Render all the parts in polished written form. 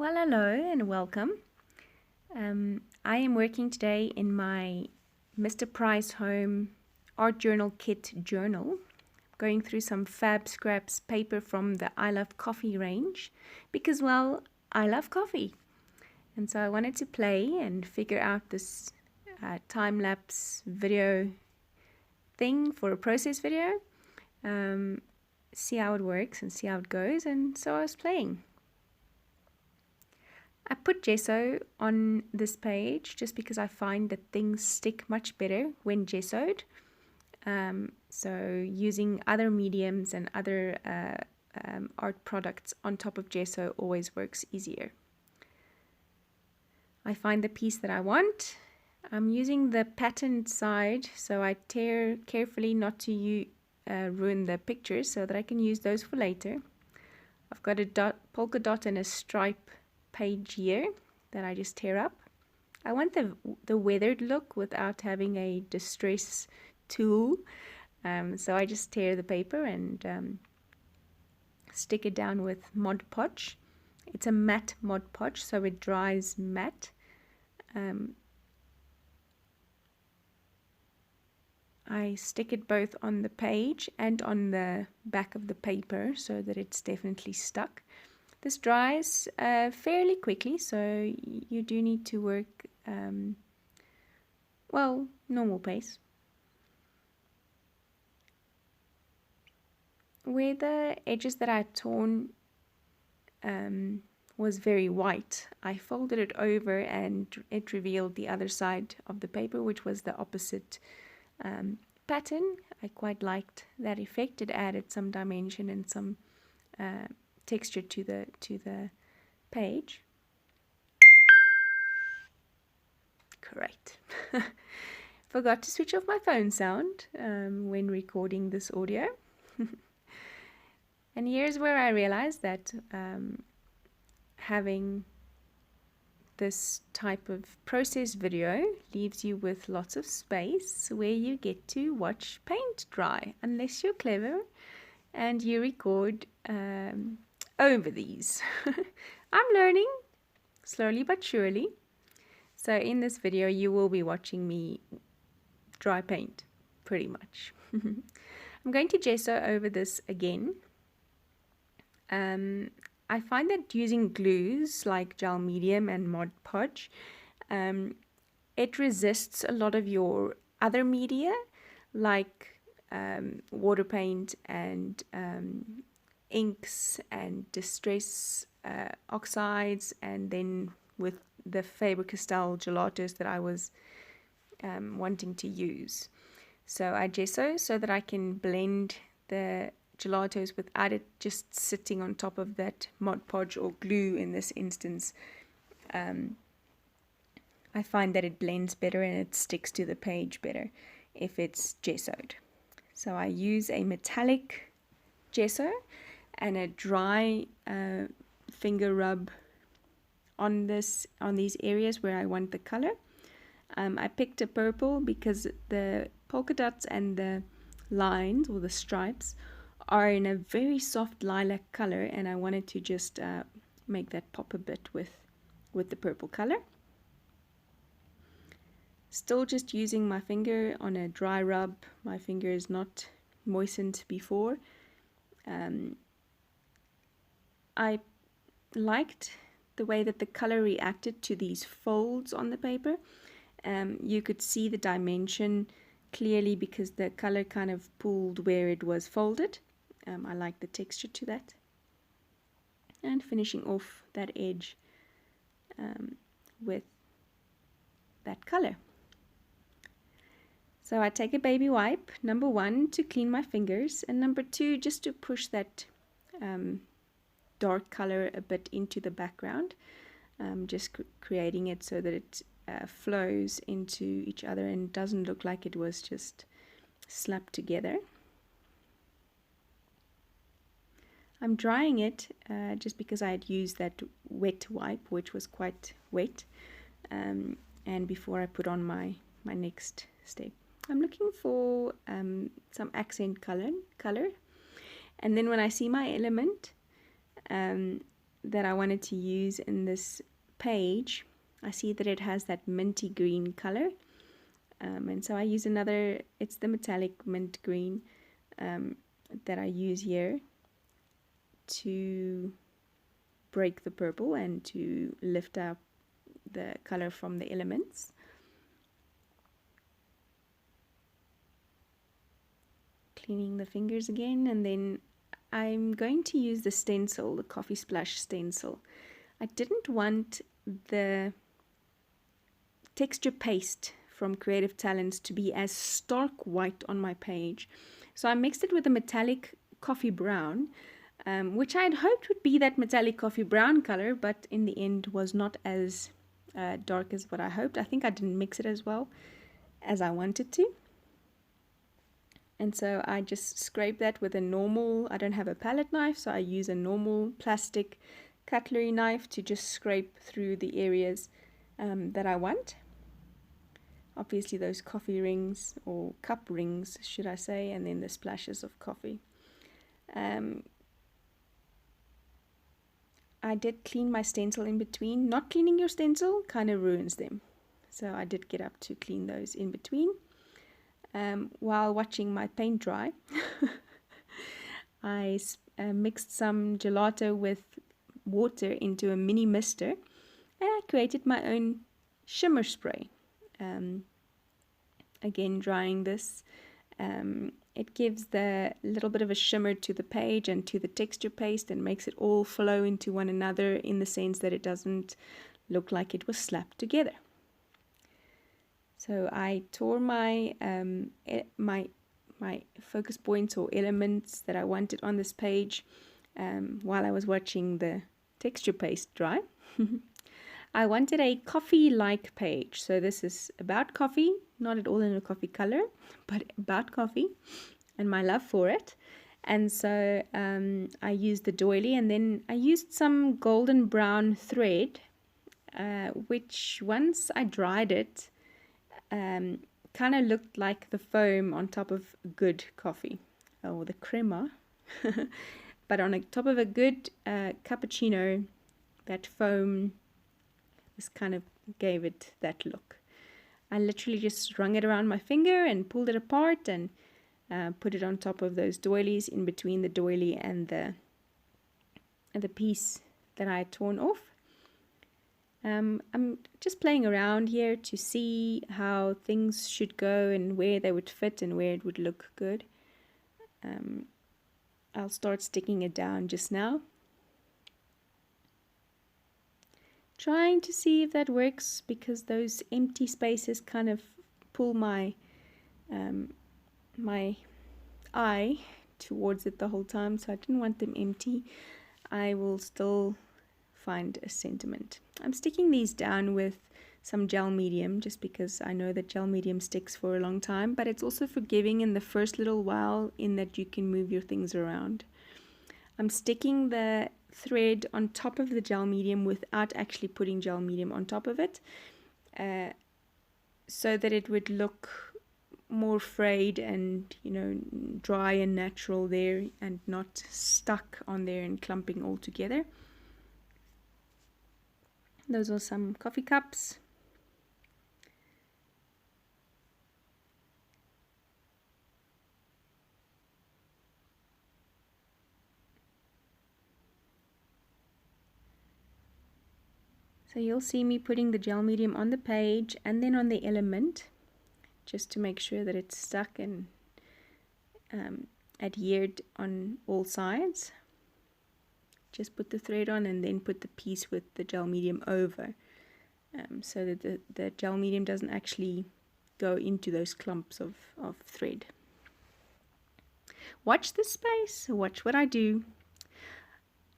Well, hello and welcome. I am working today in my Mr. Price Home Art Journal Kit journal, going through some Fab Scraps paper from the I Love Coffee range because, well, I love coffee. And so I wanted to play and figure out this time-lapse video thing for a process video, see how it works and see how it goes, and so I was playing. I put gesso on this page just because I find that things stick much better when gessoed. So using other mediums and other art products on top of gesso always works easier. I find the piece that I want. I'm using the patterned side, so I tear carefully not to ruin the pictures so that I can use those for later. I've got a polka dot and a stripe page here that I just tear up. I want the weathered look without having a distress tool, so I just tear the paper and stick it down with Mod Podge. It's a matte Mod Podge, so it dries matte. I stick it both on the page and on the back of the paper so that it's definitely stuck. This dries fairly quickly, so you do need to work, well, normal pace. Where the edges that I had torn was very white, I folded it over and it revealed the other side of the paper, which was the opposite pattern. I quite liked that effect. It added some dimension and some texture to the page. Great. Forgot to switch off my phone sound when recording this audio. And here's where I realized that having this type of process video leaves you with lots of space where you get to watch paint dry, unless you're clever and you record over these. I'm learning slowly but surely. So in this video you will be watching me dry paint pretty much. I'm going to gesso over this again. I find that using glues like gel medium and Mod Podge, it resists a lot of your other media like water paint and inks and distress oxides, and then with the Faber Castell Gelatos that I was wanting to use. So I gesso so that I can blend the gelatos without it just sitting on top of that Mod Podge or glue in this instance. I find that it blends better and it sticks to the page better if it's gessoed. So I use a metallic gesso and a dry finger rub on these areas where I want the color. I picked a purple because the polka dots and the lines or the stripes are in a very soft lilac color, and I wanted to just make that pop a bit with the purple color. Still just using my finger on a dry rub. My finger is not moistened before. I liked the way that the color reacted to these folds on the paper. You could see the dimension clearly because the color kind of pulled where it was folded. I like the texture to that. And finishing off that edge with that color. So I take a baby wipe, number 1 to clean my fingers, and number 2 just to push that dark color a bit into the background, just creating it so that it flows into each other and doesn't look like it was just slapped together. I'm drying it just because I had used that wet wipe, which was quite wet, and before I put on my next step. I'm looking for some accent color, and then when I see my element, that I wanted to use in this page, I see that it has that minty green color. And so I use another, it's the metallic mint green that I use here to break the purple and to lift up the color from the elements. Cleaning the fingers again, and then I'm going to use the stencil, the Coffee Splash stencil. I didn't want the texture paste from Creative Talents to be as stark white on my page. So I mixed it with a metallic coffee brown, which I had hoped would be that metallic coffee brown color, but in the end was not as dark as what I hoped. I think I didn't mix it as well as I wanted to. And so I just scrape that with a normal, I don't have a palette knife, so I use a normal plastic cutlery knife to just scrape through the areas that I want. Obviously those coffee rings, or cup rings should I say, and then the splashes of coffee. I did clean my stencil in between. Not cleaning your stencil kind of ruins them. So I did get up to clean those in between. While watching my paint dry, I mixed some gelato with water into a mini mister, and I created my own shimmer spray. Again, drying this, it gives the little bit of a shimmer to the page and to the texture paste, and makes it all flow into one another in the sense that it doesn't look like it was slapped together. So I tore my my focus points or elements that I wanted on this page while I was watching the texture paste dry. I wanted a coffee-like page. So this is about coffee, not at all in a coffee color, but about coffee and my love for it. And so I used the doily, and then I used some golden brown thread, which once I dried it, kind of looked like the foam on top of good coffee, or the crema. But on the top of a good cappuccino, that foam just kind of gave it that look. I literally just wrung it around my finger and pulled it apart, and put it on top of those doilies, in between the doily and the piece that I had torn off. I'm just playing around here to see how things should go and where they would fit and where it would look good. I'll start sticking it down just now. Trying to see if that works, because those empty spaces kind of pull my my eye towards it the whole time, so I didn't want them empty. I will still find a sentiment. I'm sticking these down with some gel medium, just because I know that gel medium sticks for a long time, but it's also forgiving in the first little while, in that you can move your things around. I'm sticking the thread on top of the gel medium without actually putting gel medium on top of it, so that it would look more frayed and, you know, dry and natural there, and not stuck on there and clumping all together. Those are some coffee cups. So you'll see me putting the gel medium on the page and then on the element, just to make sure that it's stuck and adhered on all sides. Just put the thread on and then put the piece with the gel medium over, so that the gel medium doesn't actually go into those clumps of thread. Watch this space, watch what I do.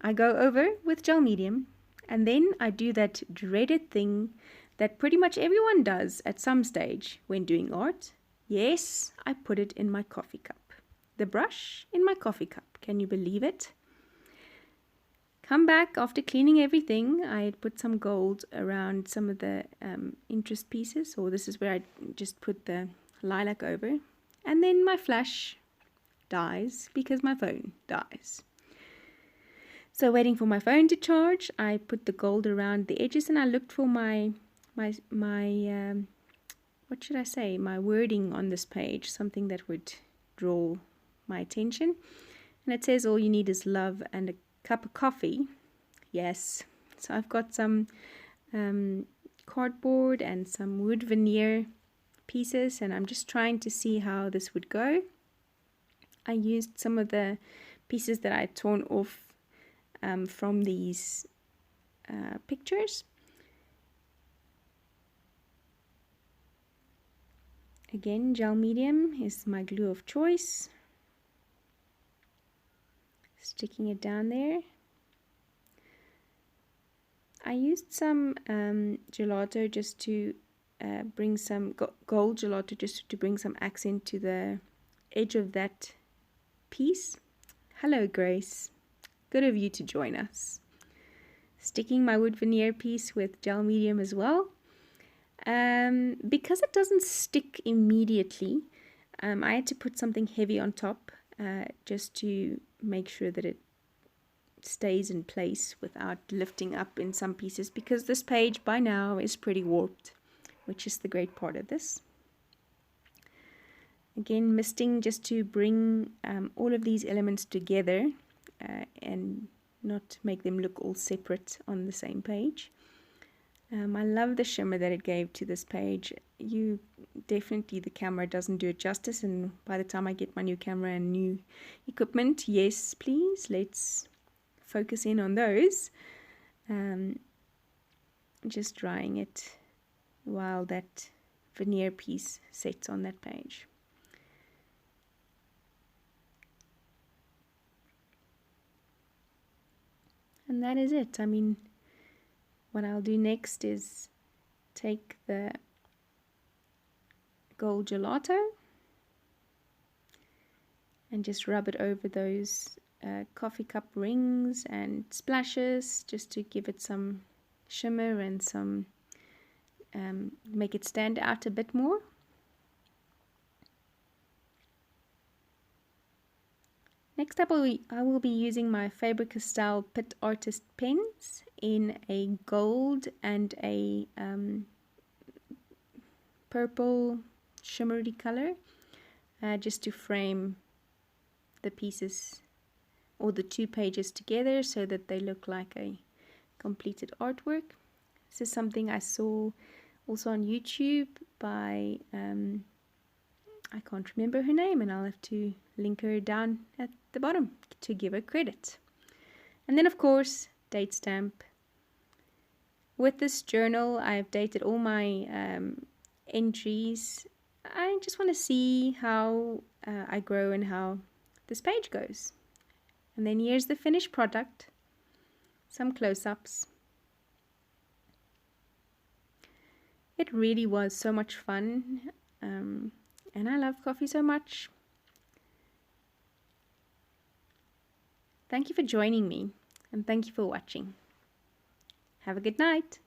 I go over with gel medium, and then I do that dreaded thing that pretty much everyone does at some stage when doing art. Yes, I put it in my coffee cup. The brush in my coffee cup. Can you believe it? Come back after cleaning everything. I had put some gold around some of the interest pieces, or this is where I just put the lilac over. And then my flash dies because my phone dies. So waiting for my phone to charge, I put the gold around the edges, and I looked for my what should I say, my wording on this page, something that would draw my attention. And it says all you need is love and a cup of coffee. Yes, so I've got some cardboard and some wood veneer pieces, and I'm just trying to see how this would go. I used some of the pieces that I had torn off from these pictures. Again, gel medium is my glue of choice. Sticking it down there. I used some gelato just to bring some gold gelato just to bring some accent to the edge of that piece. Hello, Grace. Good of you to join us. Sticking my wood veneer piece with gel medium as well. Because it doesn't stick immediately, I had to put something heavy on top just to make sure that it stays in place without lifting up in some pieces, because this page by now is pretty warped, which is the great part of this. Again, misting just to bring all of these elements together and not make them look all separate on the same page. I love the shimmer that it gave to this page. The camera doesn't do it justice, and by the time I get my new camera and new equipment, yes please, let's focus in on those. Just drying it while that veneer piece sets on that page. And that is it. I mean, what I'll do next is take the gold gelato and just rub it over those coffee cup rings and splashes, just to give it some shimmer and some make it stand out a bit more. Next up, I will be using my Faber Castell Pitt Artist Pens in a gold and a purple shimmery color, just to frame the pieces or the two pages together so that they look like a completed artwork. This is something I saw also on YouTube by I can't remember her name, and I'll have to link her down at the bottom to give her credit. And then of course, date stamp. With this journal, I've dated all my entries. I just want to see how I grow and how this page goes. And then here's the finished product. Some close-ups. It really was so much fun. And I love coffee so much. Thank you for joining me, and thank you for watching. Have a good night.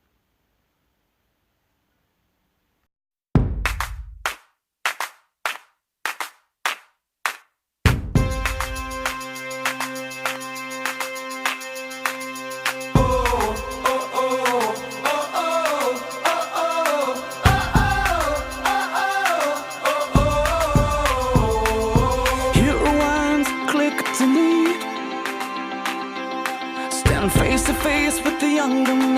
Face to face with the younger me.